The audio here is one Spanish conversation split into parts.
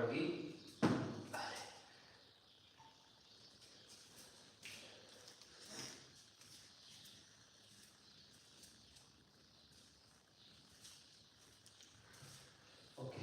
aquí. Vale. Ok.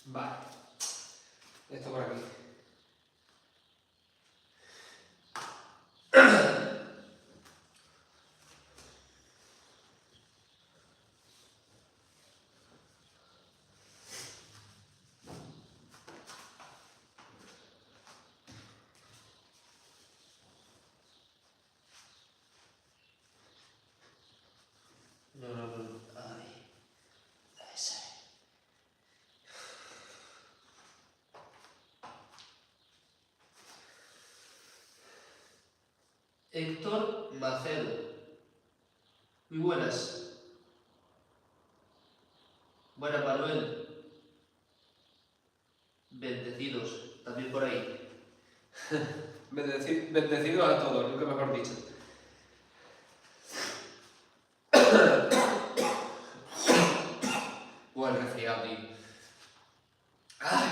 Vale. Esto por aquí. No. Ay. Ese. Héctor Macedo. Muy buenas. Buenas, Manuel. Bendecidos. También por ahí. Bendecidos a todos, nunca mejor dicho. Buen resfriado, tío. ¡Ay!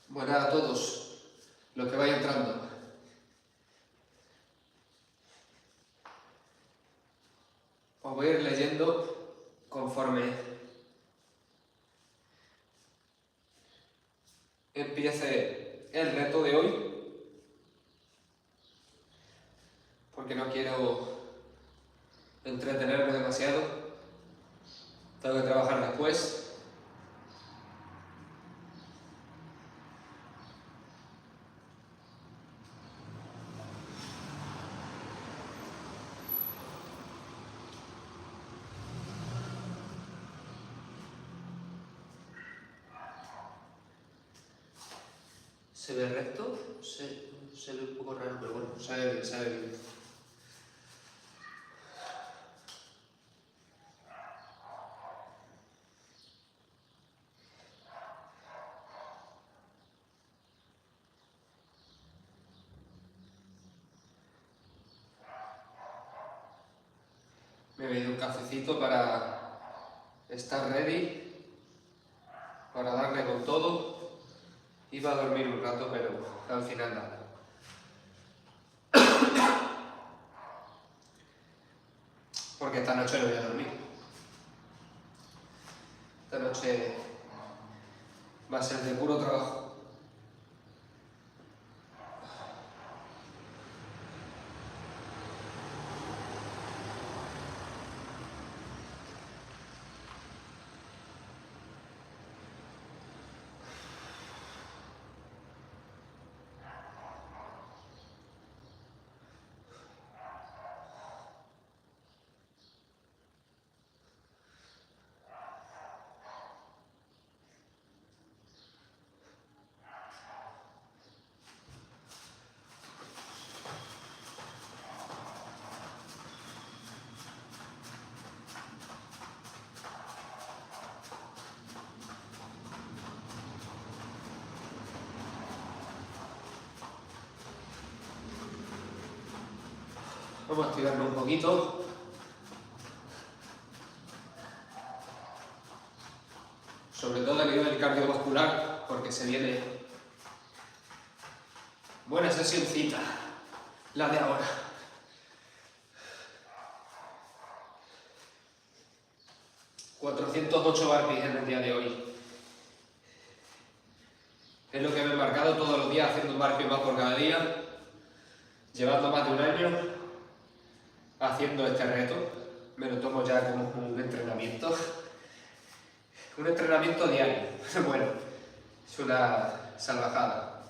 Buenas a todos los que vayan entrando. Os voy a ir leyendo conforme empiece el reto de hoy, porque no quiero entretenerme demasiado. Tengo que trabajar después. ¿Se ve recto? Se ve un poco raro, pero bueno, sabe bien, sabe bien. Me he bebido un cafecito para estar ready, para darle con todo. Iba a dormir un rato, pero al final nada. Porque esta noche no voy a dormir. Esta noche va a ser de puro trabajo. Vamos a estirarlo un poquito. Sobre todo a nivel cardiovascular, porque se viene buena sesioncita, la de ahora. ...408 burpees en el día de hoy. Es lo que me he marcado todos los días, haciendo un burpee más por cada día, llevando más de un año haciendo este reto. Me lo tomo ya como un entrenamiento. Un entrenamiento diario. Bueno, es una salvajada.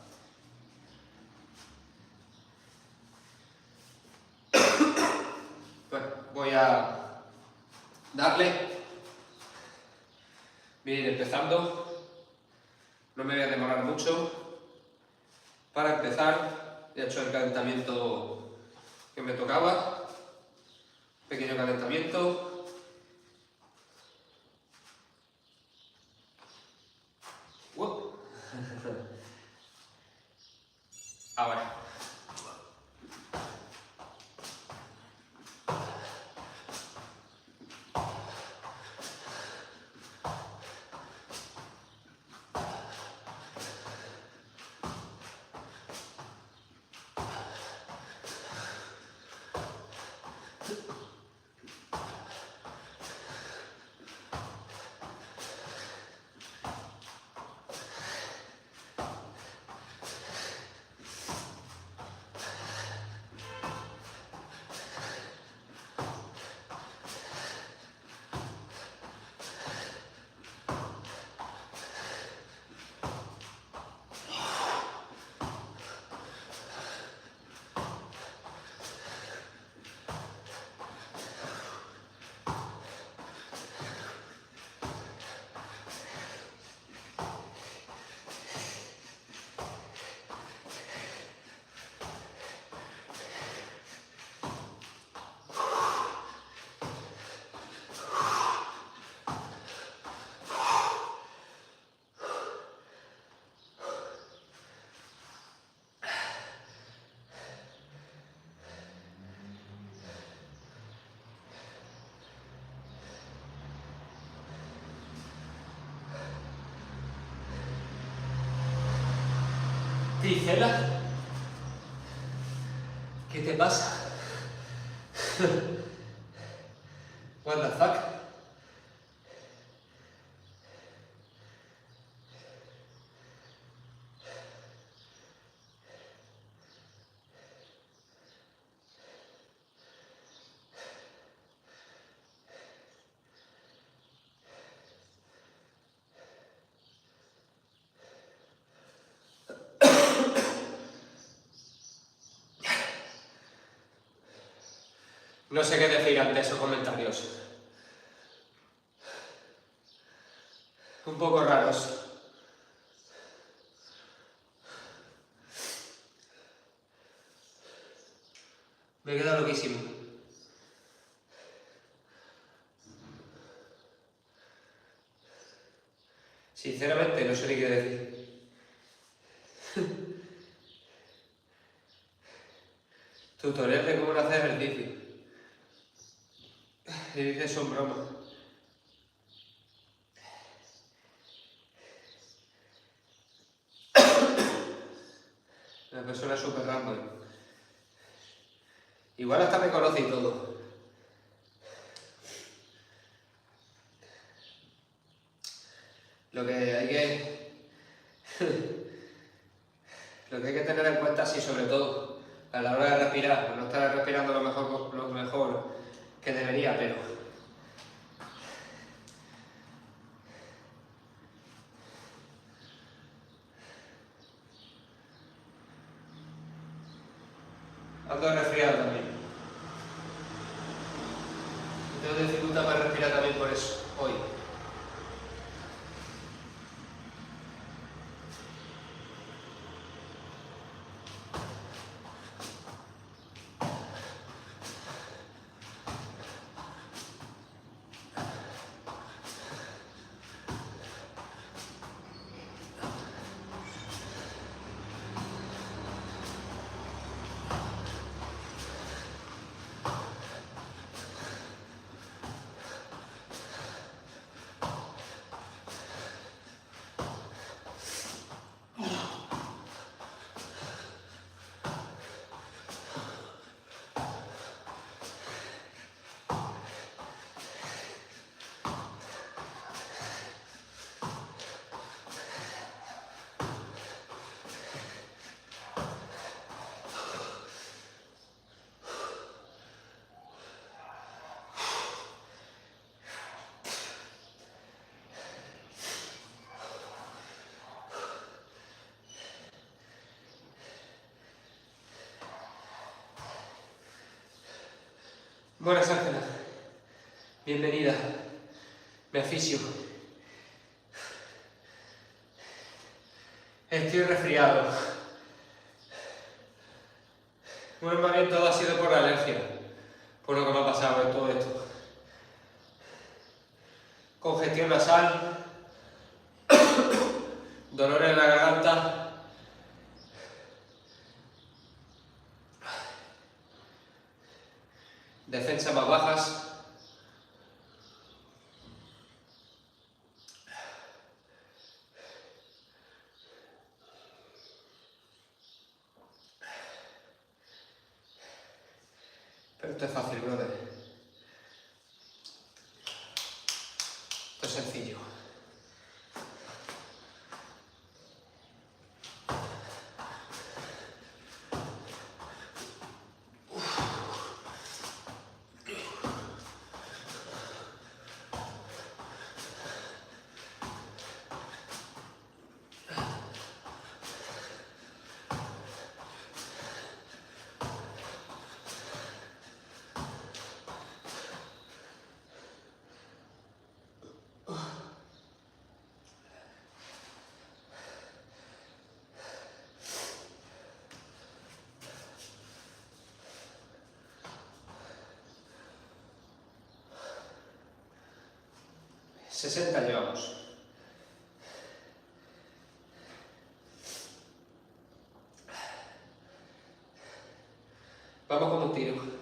Bueno, voy a darle. Voy a ir empezando. No me voy a demorar mucho. Para empezar, he hecho el calentamiento que me tocaba. Pequeño calentamiento. Ahora. Ticela, ¿qué te pasa? What the fuck? No sé qué decir ante esos comentarios. Un poco raros. Me he quedado loquísimo. Sinceramente, no sé ni qué decir. Tutorial de cómo hacer ejercicio. Y dices son bromas. Una persona súper random. Igual hasta me conoce y todo. Lo que hay que tener en cuenta, sí, sobre todo a la hora de respirar, no estar respirando lo mejor que debería, pero ando resfriado también. Tengo dificultad para respirar también por eso, hoy. Buenas, Ángela. Bienvenida. Me asfixio. Estoy resfriado. Bueno, más bien todo ha sido por la alergia, por lo que me ha pasado en todo esto. Congestión nasal, dolor en la garganta, defensas más bajas. Pero esto es fácil, brother. Esto es sencillo. ...60 llevamos. Vamos como un tiro.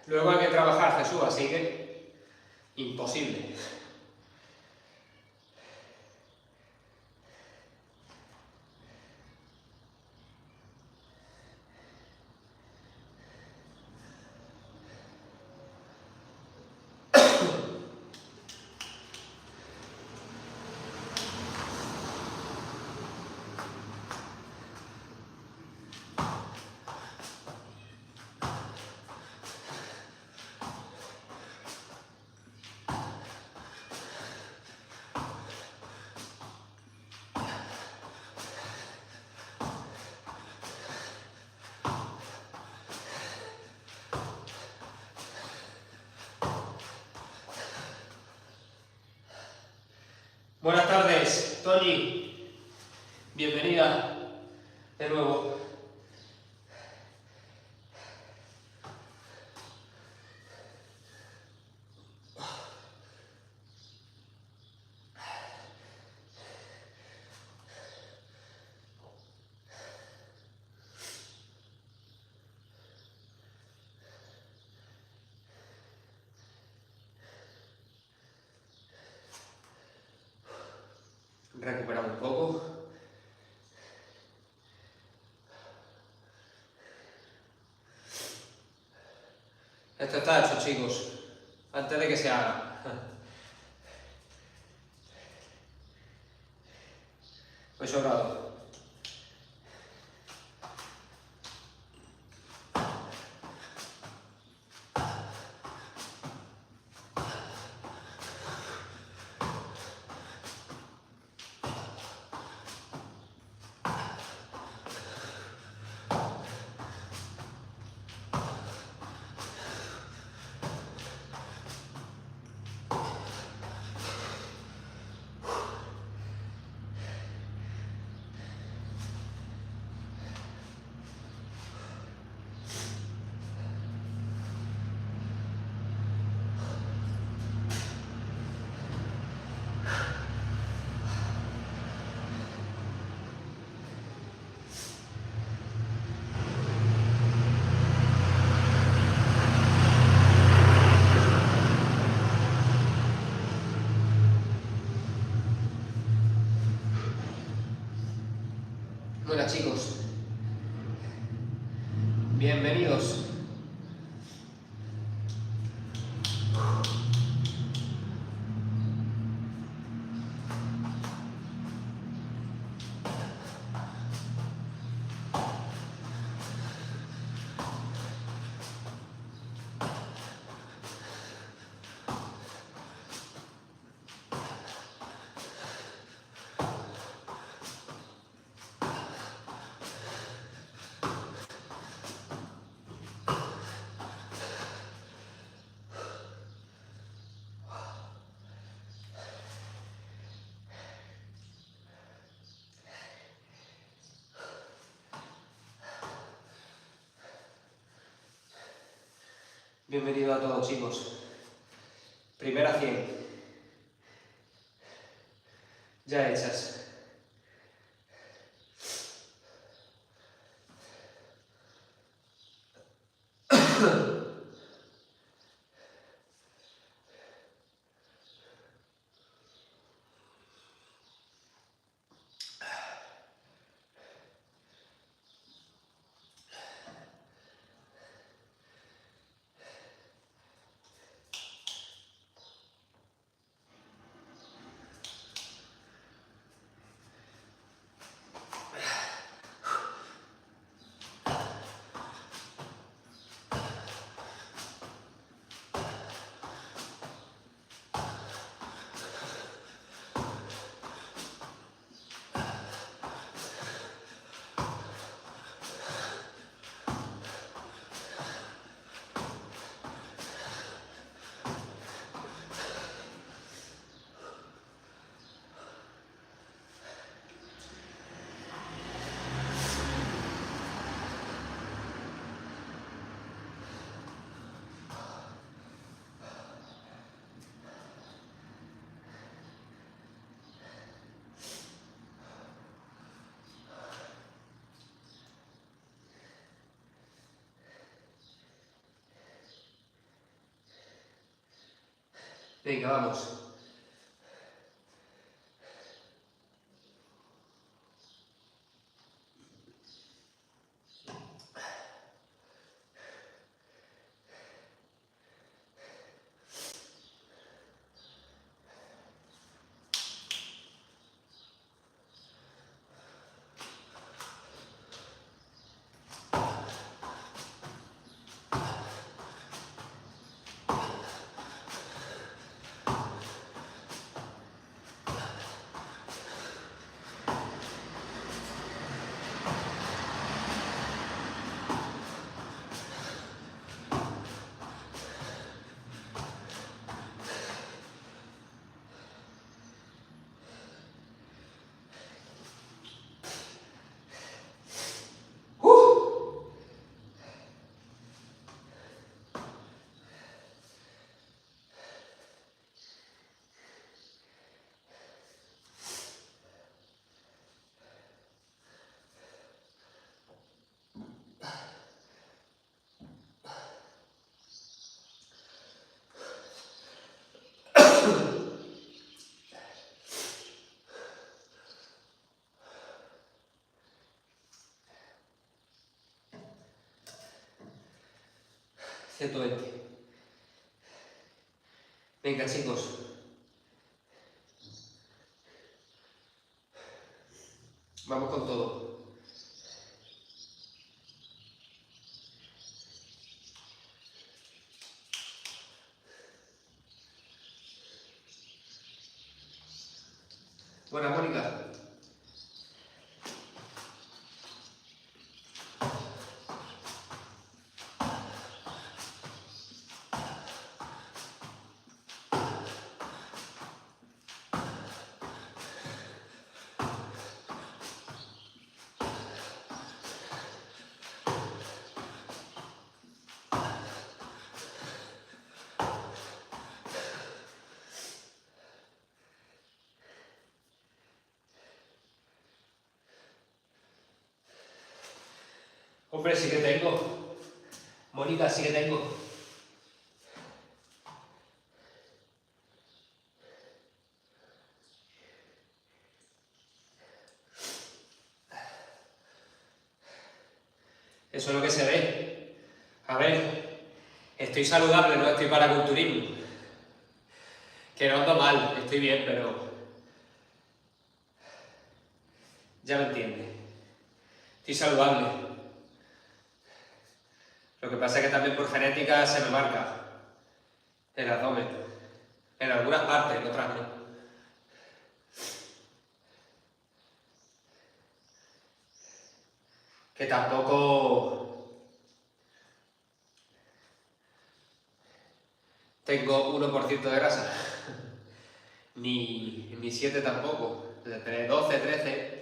Luego hay que trabajar, Jesús, así que imposible. Buenas tardes, Tony. Bienvenida de nuevo. Recuperamos un poco. Esto está hecho, chicos, antes de que se haga. Voy sobrado. chicos, bienvenidos. Bienvenido a todos, chicos. Primera 100. Ya hechas. Venga, vamos. ...120. Venga, chicos. Vamos con todo. Buena, Mónica. Hombre, sí que tengo. Mónica, sí que tengo. Eso es lo que se ve. A ver, estoy saludable, no estoy para culturismo. Que no ando mal, estoy bien, pero... Ya me entiendes. Estoy saludable. Lo que pasa es que también por genética se me marca el abdomen. En algunas partes, en otras no. Que tampoco tengo 1% de grasa. Ni 7 tampoco. De tener 12, 13.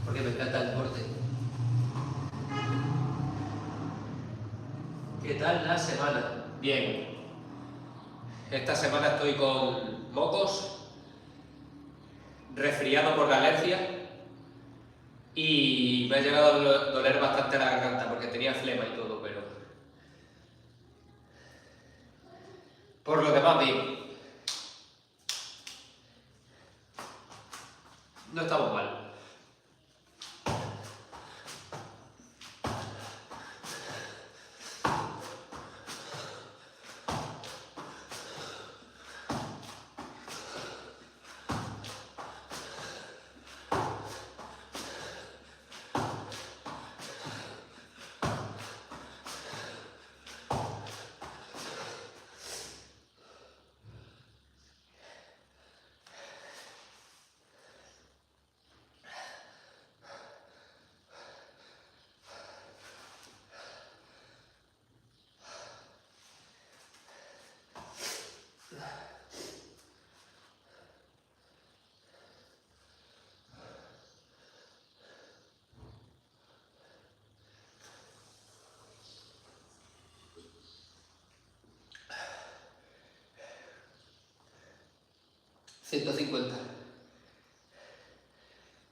Porque me encanta el deporte. ¿Qué tal la semana? Bien. Esta semana estoy con mocos, resfriado por la alergia y me ha llegado a doler bastante la garganta porque tenía flema y todo, pero... Por lo demás, bien. No estamos mal.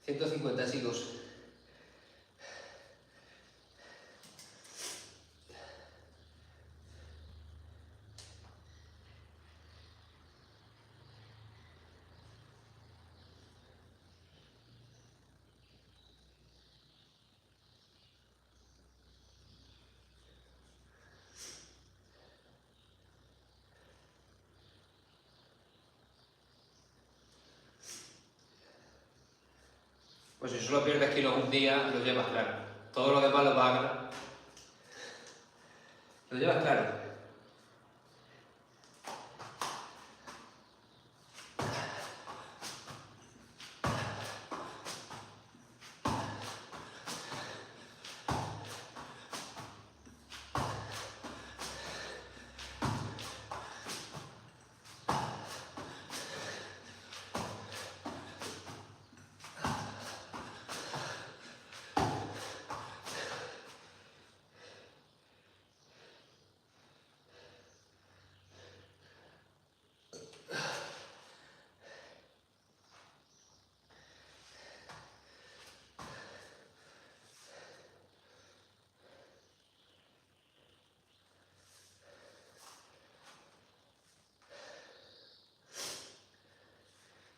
...150 chicos. Pues si solo pierdes kilos un día, lo llevas claro. Todo lo demás lo vas a ganar. Lo llevas claro.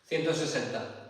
...160.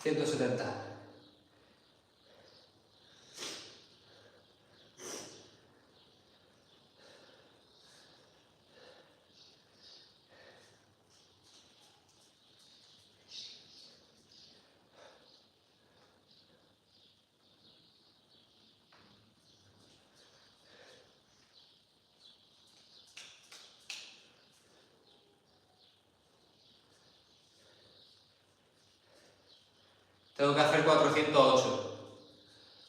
170. Tengo que hacer 408.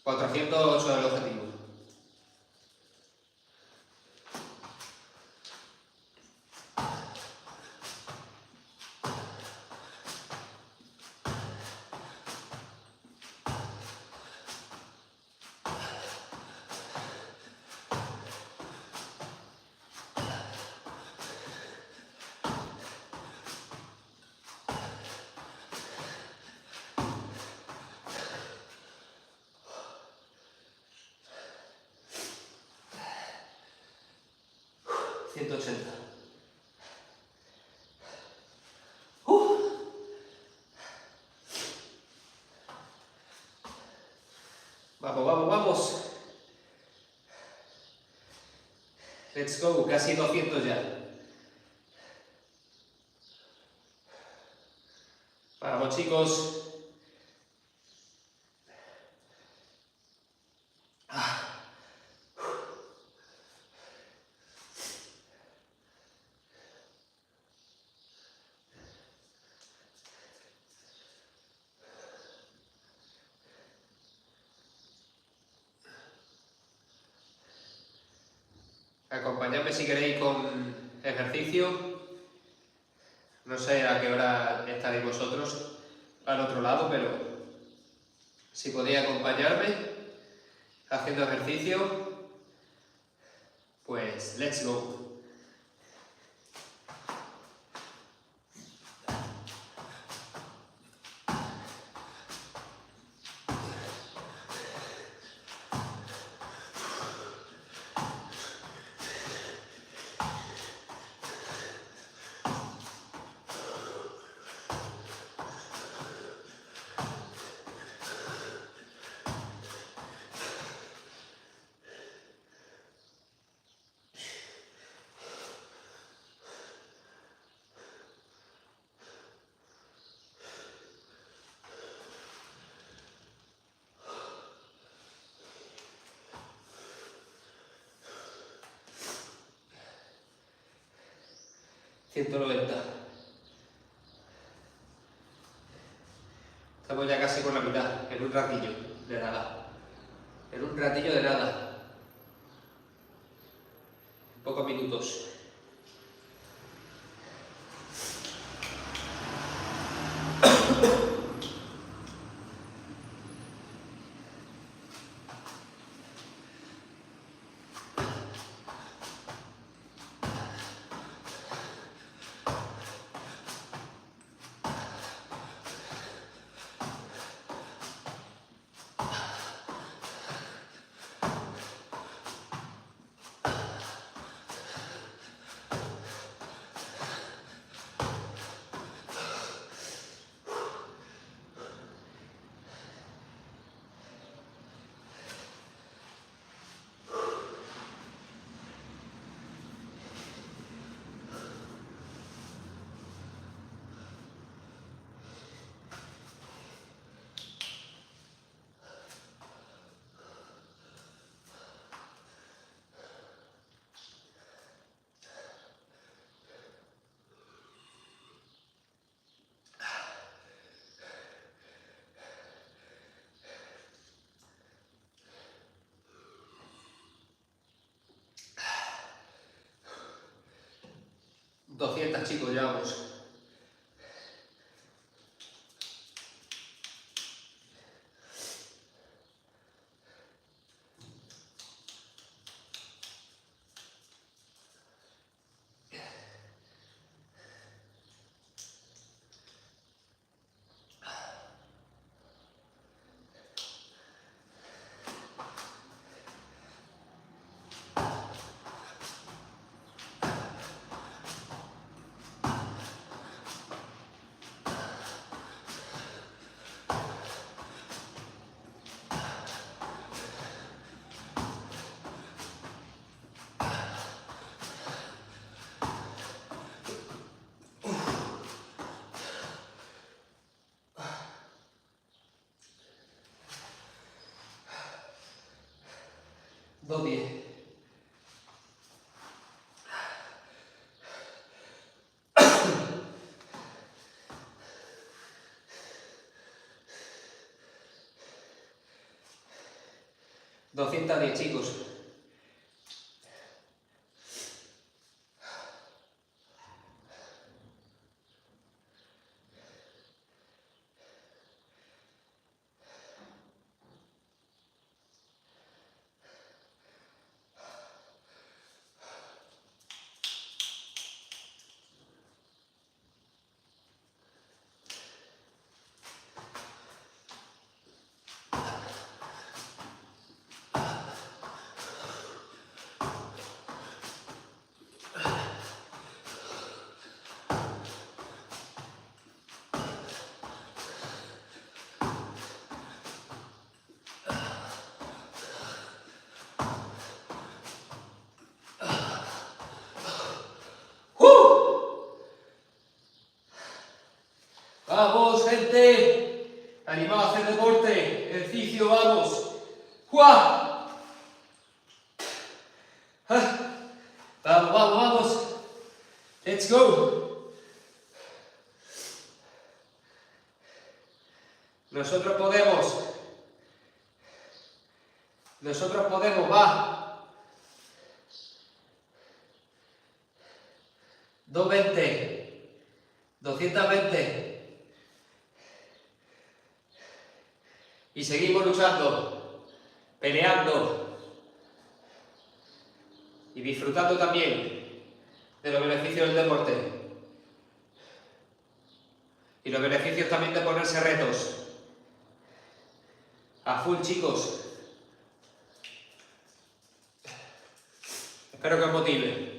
408 es el objetivo. Vamos, vamos, vamos. Let's go, casi 200 ya. Vamos, chicos. Acompañadme si queréis con ejercicio. No sé a qué hora estaréis vosotros al otro lado, pero si podéis acompañarme haciendo ejercicio, pues let's go. ...190... Estamos ya casi por la mitad, en un ratillo de nada. En un ratillo de nada. Pocos minutos. ...200 chicos, llevamos. 210. $210, chicos. ¡Vamos, gente! ¡Animado a hacer deporte! ¡Ejercicio, vamos! ¡Juá! ¡Vamos, vamos, vamos! ¡Let's go! Nosotros podemos. Nosotros podemos, va. 220. 220. Y seguimos luchando, peleando y disfrutando también de los beneficios del deporte y los beneficios también de ponerse retos. A full, chicos. Espero que os motive.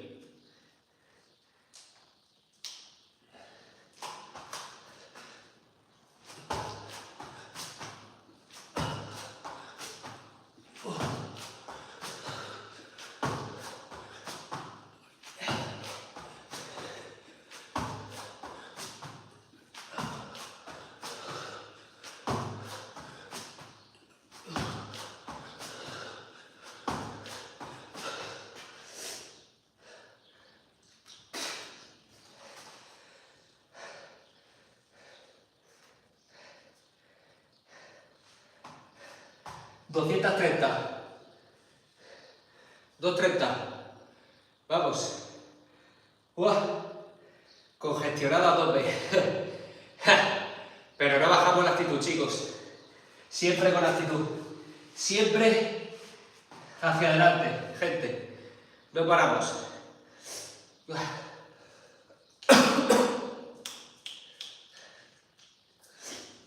$230. 230. Vamos. Congestionado a tope. Pero no bajamos la actitud, chicos. Siempre con actitud. Siempre hacia adelante, gente. No paramos.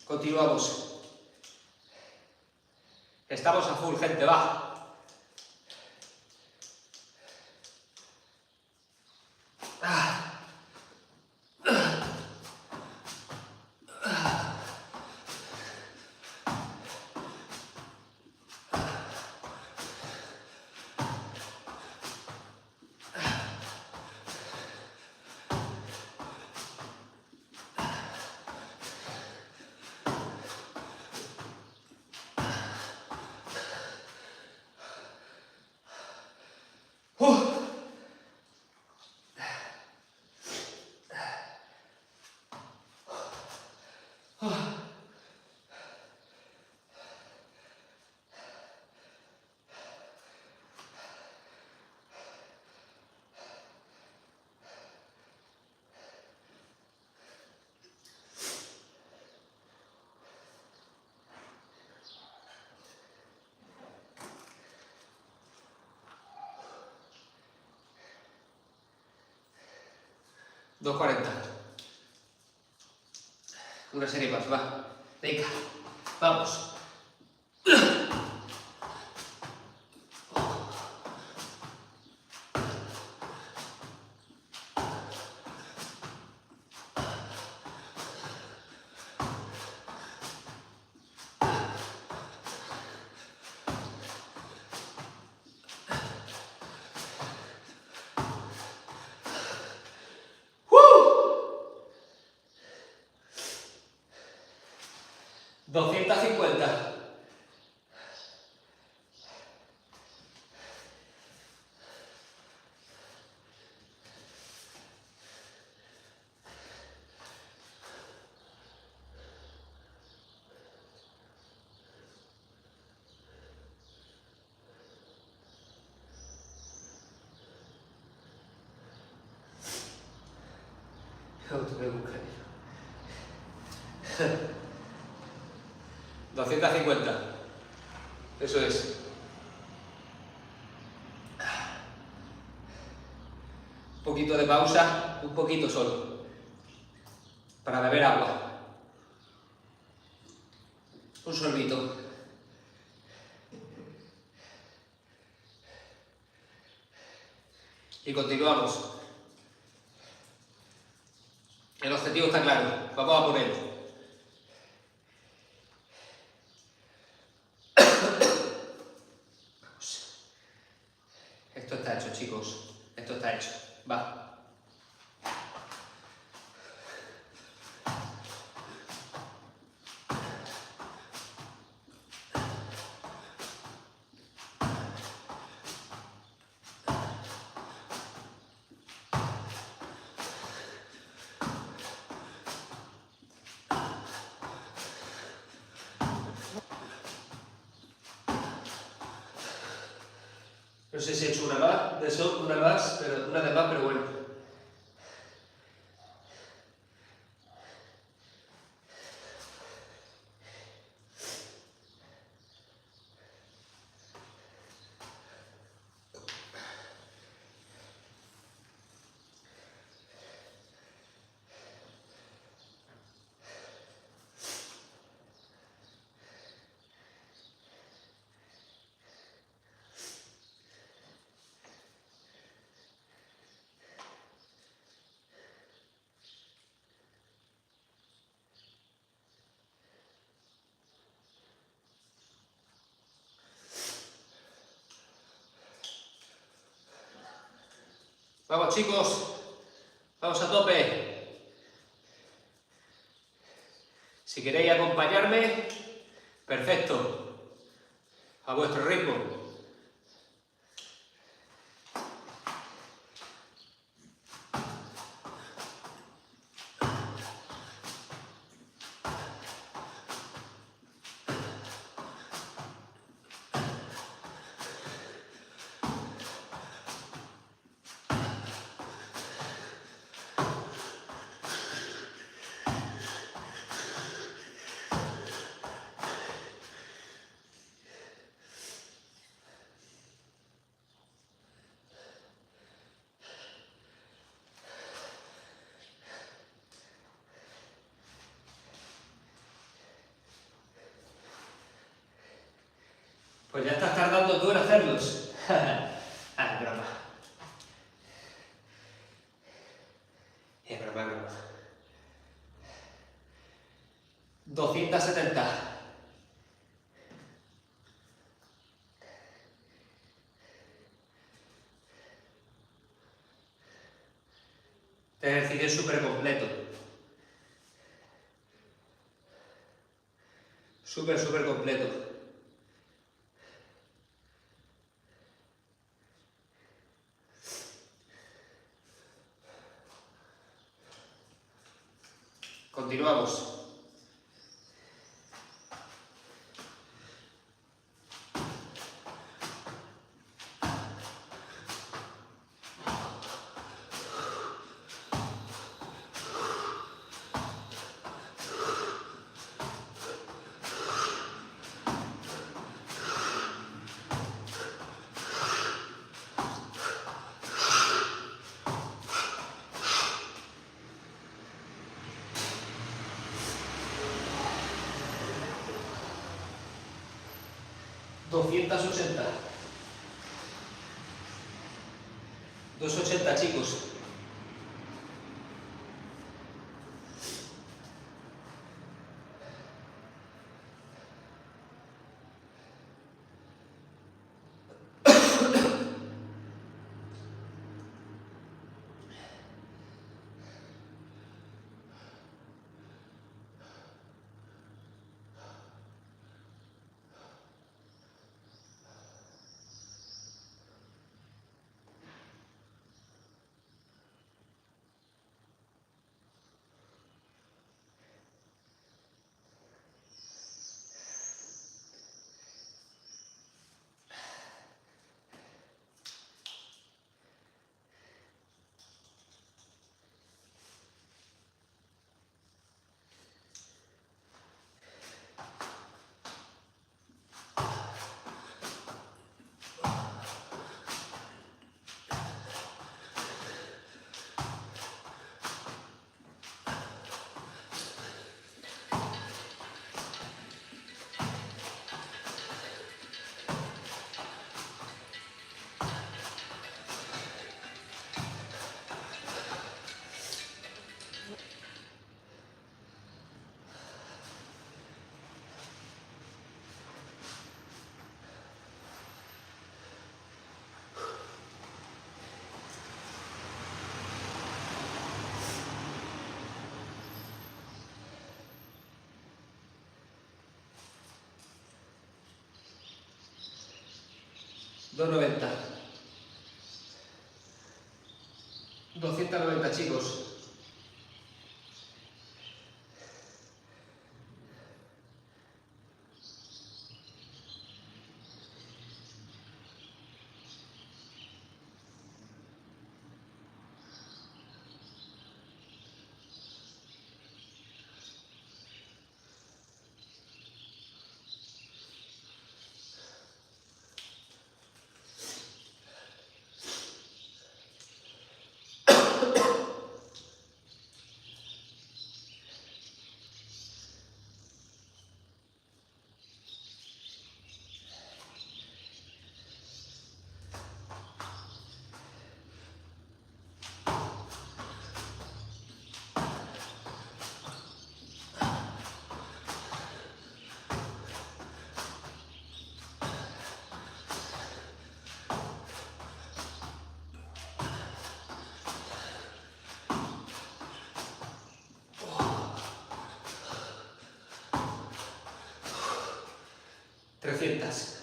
Continuamos. Estamos a full, gente, va. $240. Una serie más, va. Venga, vamos. $250. Autobús. 250. Eso es. Un poquito de pausa, un poquito solo. Para beber agua. Un sorbito. Y continuamos. El objetivo está claro. Vamos a por él. Esto está hecho, chicos. Esto está hecho. Va. No sé si he hecho una más, de eso, una más, pero una de más, pero bueno. Vamos, chicos. Vamos a tope. Si queréis acompañarme, perfecto. A vuestro ritmo. Pues ya estás tardando tú en hacerlos. Es broma. Es broma, es broma. 270. Este ejercicio es súper completo. Súper completo. Continuamos. $280. 280, chicos. 290. 290, chicos. Trescientas.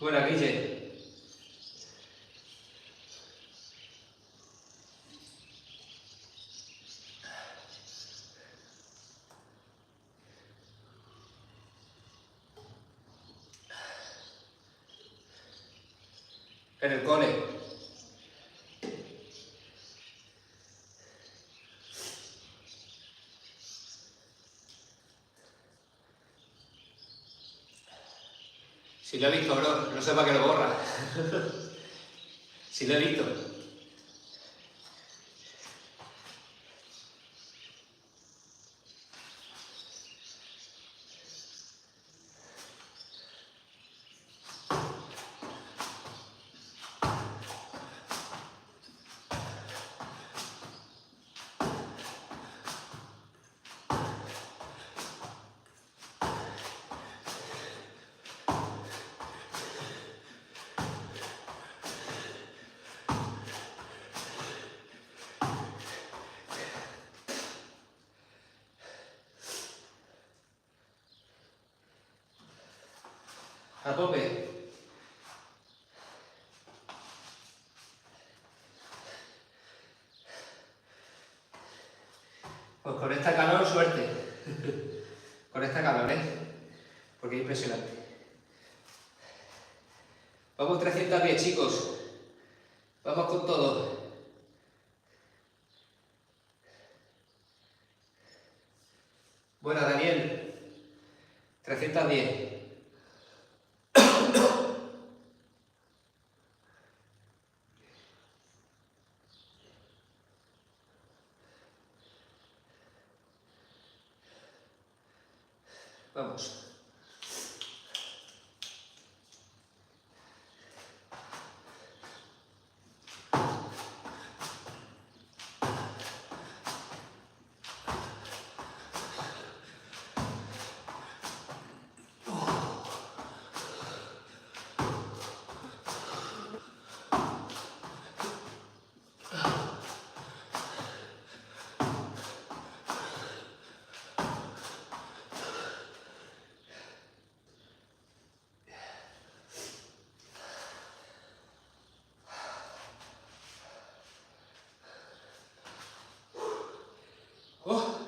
Buena, Guille. En el cole. Si lo he visto, bro, no sé para qué lo borra. Si lo he visto. A tope. Pues con esta calor, suerte. Con esta calor, porque es impresionante. Vamos 310, chicos. Vamos con todo. Buena, Daniel. 310. Vamos. Oh.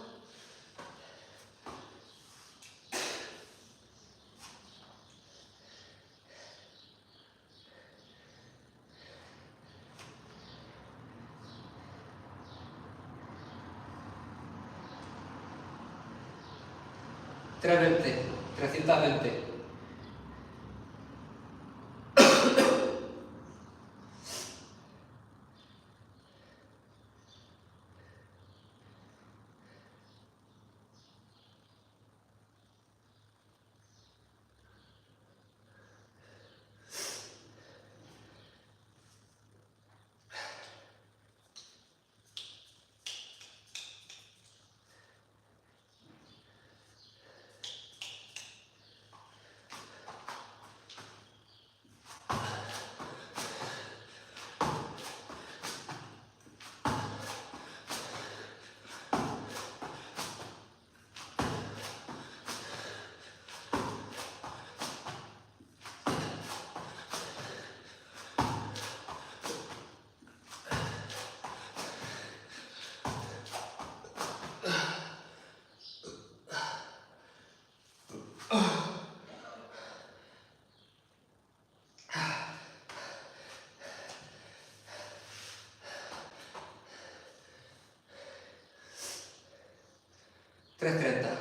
$320. 320. 3:30.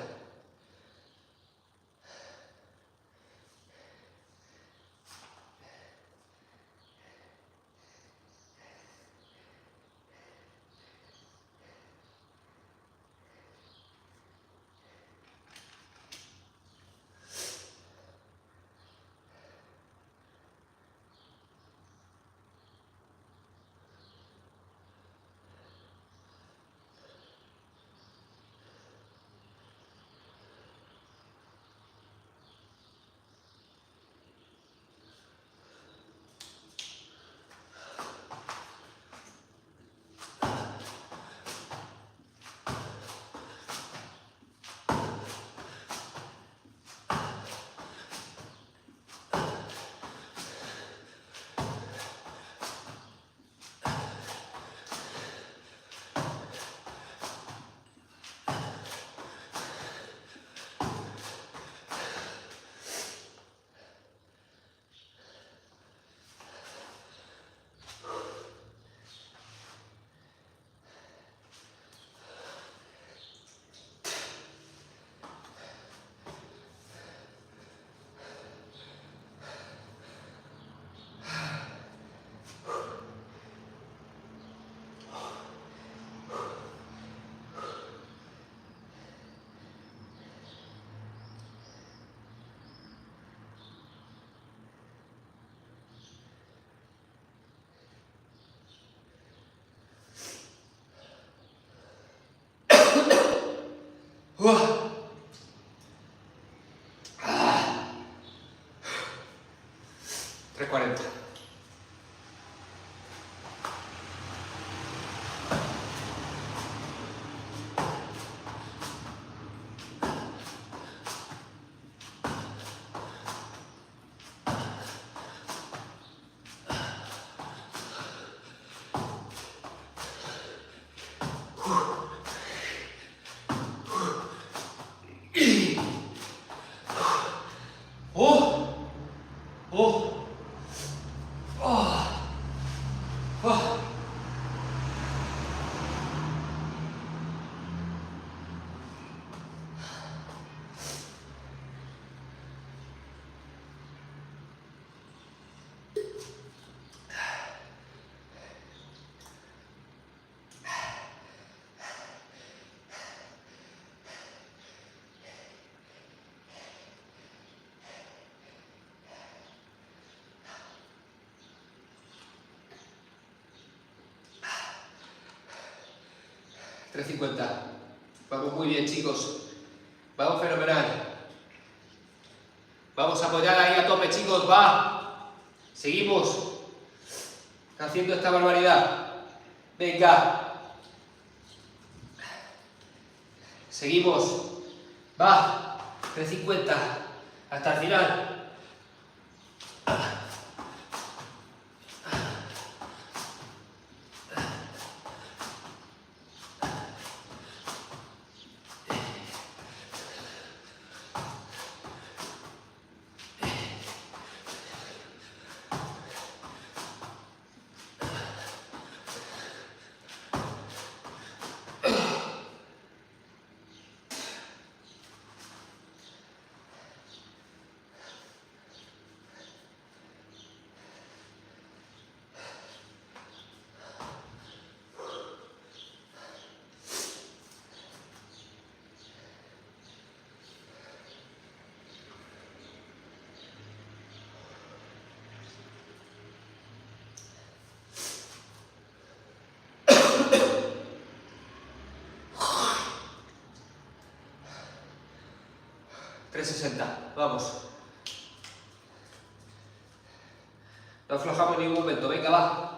Ah. 3:40. $3.50. Vamos muy bien, chicos. Vamos fenomenal. Vamos a apoyar ahí a tope, chicos. Va. Seguimos haciendo esta barbaridad. Venga. Seguimos. Va. 3.50. Hasta el final. $3.60. Vamos. No aflojamos en ningún momento. Venga, va.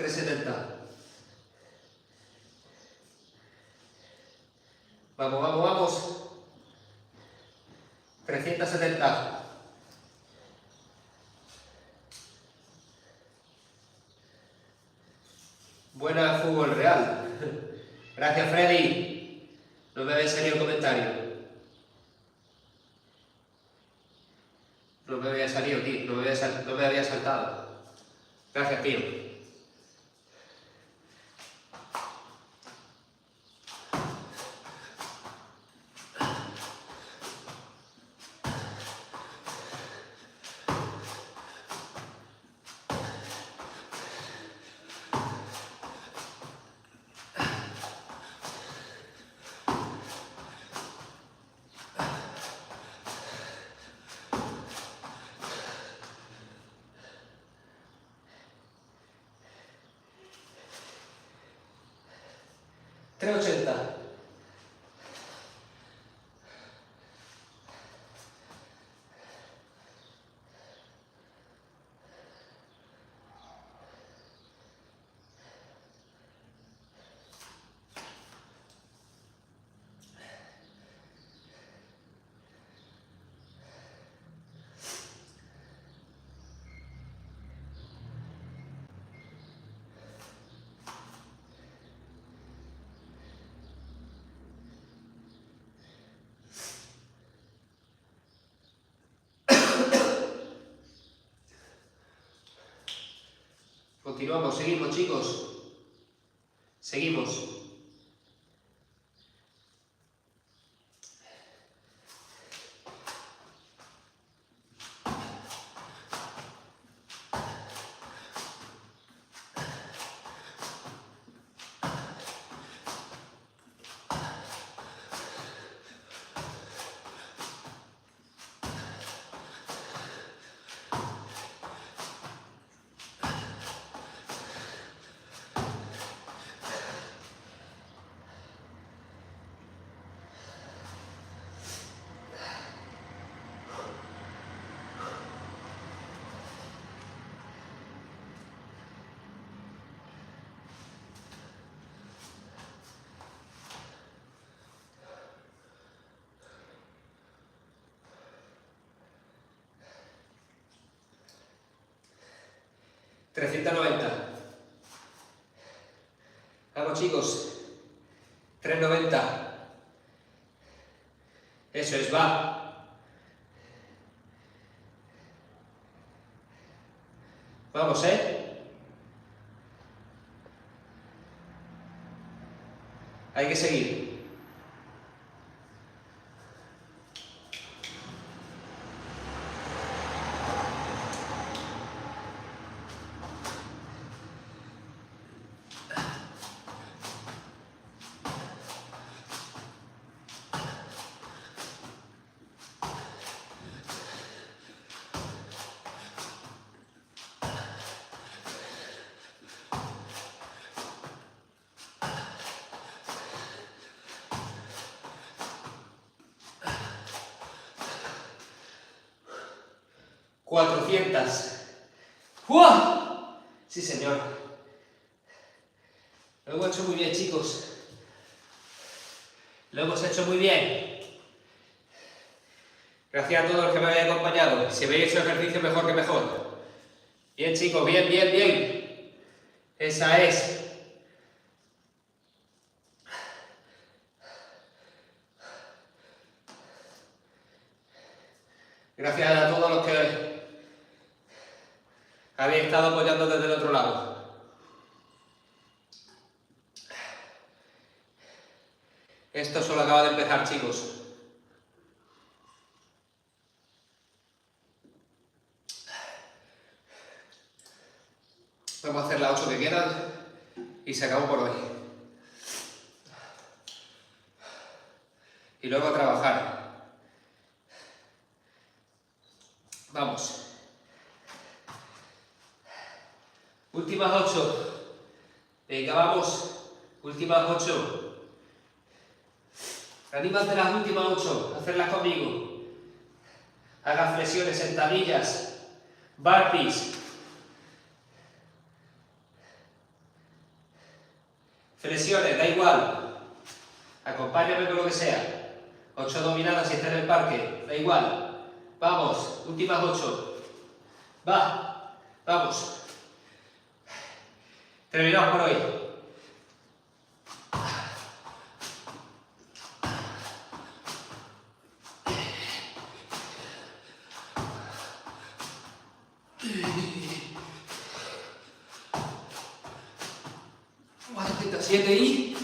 370. Vamos, vamos, vamos. 370. Buena fútbol real. Gracias, Freddy. No me había salido el comentario. No me había salido, tío. No me había saltado. Gracias, tío. $3.80. Continuamos, seguimos, chicos. Seguimos. $390. Vamos, chicos. $390. Eso es, va. Vamos, hay que seguir. $400. ¡Uah! Sí, señor. Lo hemos hecho muy bien, chicos. Lo hemos hecho muy bien. Gracias a todos los que me habéis acompañado. Si habéis hecho ejercicio, mejor que mejor. Bien, chicos, bien, bien, bien. Esa es. Gracias a todos los que habéis estado apoyando desde el otro lado. Esto solo acaba de empezar, chicos. Vamos a hacer las 8 que quedan y se acabó por hoy. Y luego a trabajar. Vamos. Últimas 8. Venga, vamos. Últimas 8. Anímate las últimas 8. Hacerlas conmigo. Haga flexiones, sentadillas, burpees. Flexiones, da igual. Acompáñame con lo que sea. 8 dominadas si está en el parque, da igual. Vamos, últimas 8. Va, vamos. Terminamos por hoy. Siete y...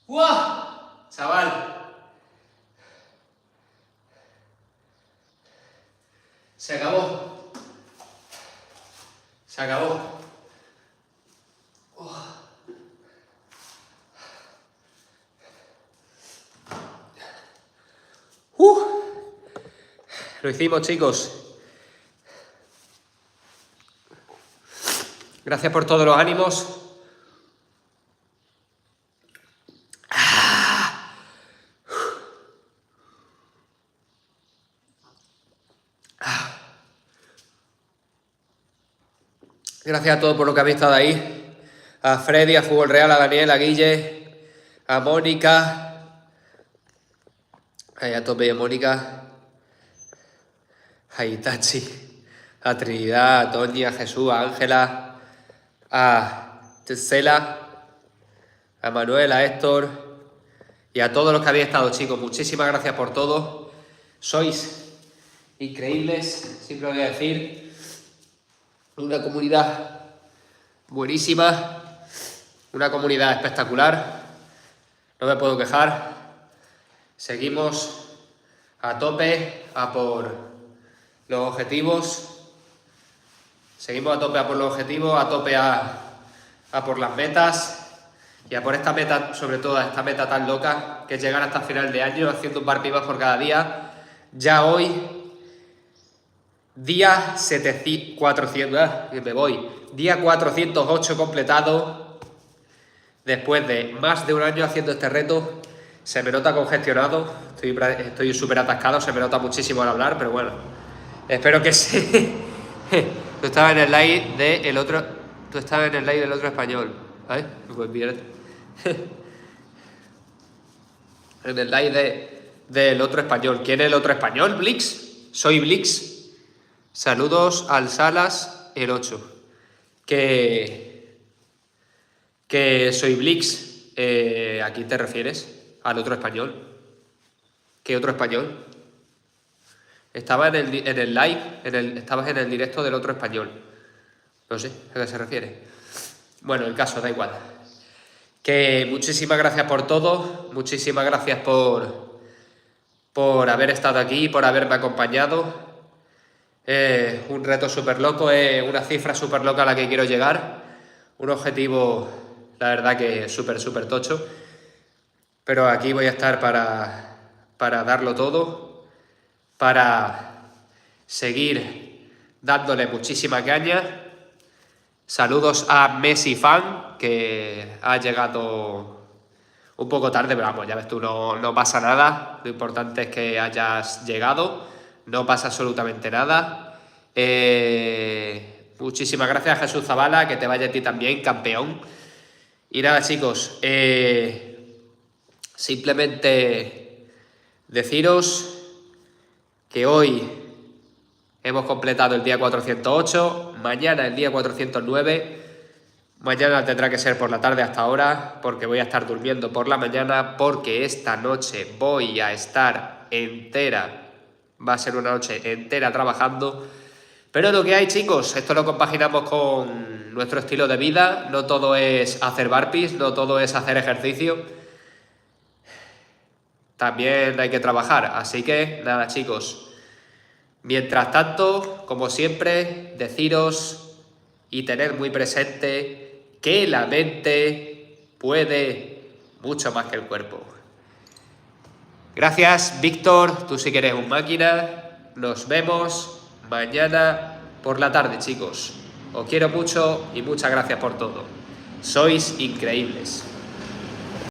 ¡Uah! Chaval. Se acabó. Se acabó. Lo hicimos, chicos. Gracias por todos los ánimos. Gracias a todos por lo que habéis estado ahí. A Freddy, a Fútbol Real, a Daniel, a Guille, a Mónica. Ahí a tope de Mónica. A Itachi, a Trinidad, a Toñi, a Jesús, a Ángela, a Tesela, a Manuel, a Héctor y a todos los que habéis estado, chicos. Muchísimas gracias por todo. Sois increíbles, siempre lo voy a decir. Una comunidad buenísima, una comunidad espectacular, no me puedo quejar. Seguimos a tope a por los objetivos, seguimos a tope a por los objetivos, a tope a por las metas y a por esta meta, sobre todo a esta meta tan loca que es llegar hasta final de año haciendo un burpee más por cada día. Ya hoy... Día 408 completado. Después de más de un año haciendo este reto, se me nota congestionado, estoy súper atascado, se me nota muchísimo al hablar, pero bueno, espero que sí. Tú estabas en el live del otro, español, ¿sabes? Pues bien. En el live del otro español. ¿Quién es el otro español? ¿Blix? Soy Blix. Saludos al Salas el 8. Que soy Blix. ¿A quién te refieres? ¿Al otro español? ¿Qué otro español? Estaba en el live, estabas en el directo del otro español. No sé a qué se refiere. Bueno, el caso, da igual. Que muchísimas gracias por todo. Muchísimas gracias por haber estado aquí, por haberme acompañado. Un reto súper loco, una cifra súper loca a la que quiero llegar, un objetivo, la verdad que súper tocho, pero aquí voy a estar para darlo todo, para seguir dándole muchísima caña. Saludos a Messi Fan, que ha llegado un poco tarde, pero vamos, ya ves tú, no pasa nada, lo importante es que hayas llegado. No pasa absolutamente nada. Muchísimas gracias a Jesús Zavala, que te vaya a ti también, campeón. Y nada, chicos, simplemente deciros que hoy hemos completado el día 408, mañana el día 409, mañana tendrá que ser por la tarde hasta ahora, porque voy a estar durmiendo por la mañana, porque esta noche voy a estar entera. Va a ser una noche entera trabajando. Pero lo que hay, chicos, esto lo compaginamos con nuestro estilo de vida. No todo es hacer burpees, no todo es hacer ejercicio. También hay que trabajar. Así que, nada, chicos. Mientras tanto, como siempre, deciros y tener muy presente que la mente puede mucho más que el cuerpo. Gracias, Víctor, tú sí que eres un máquina. Nos vemos mañana por la tarde, chicos. Os quiero mucho y muchas gracias por todo. Sois increíbles.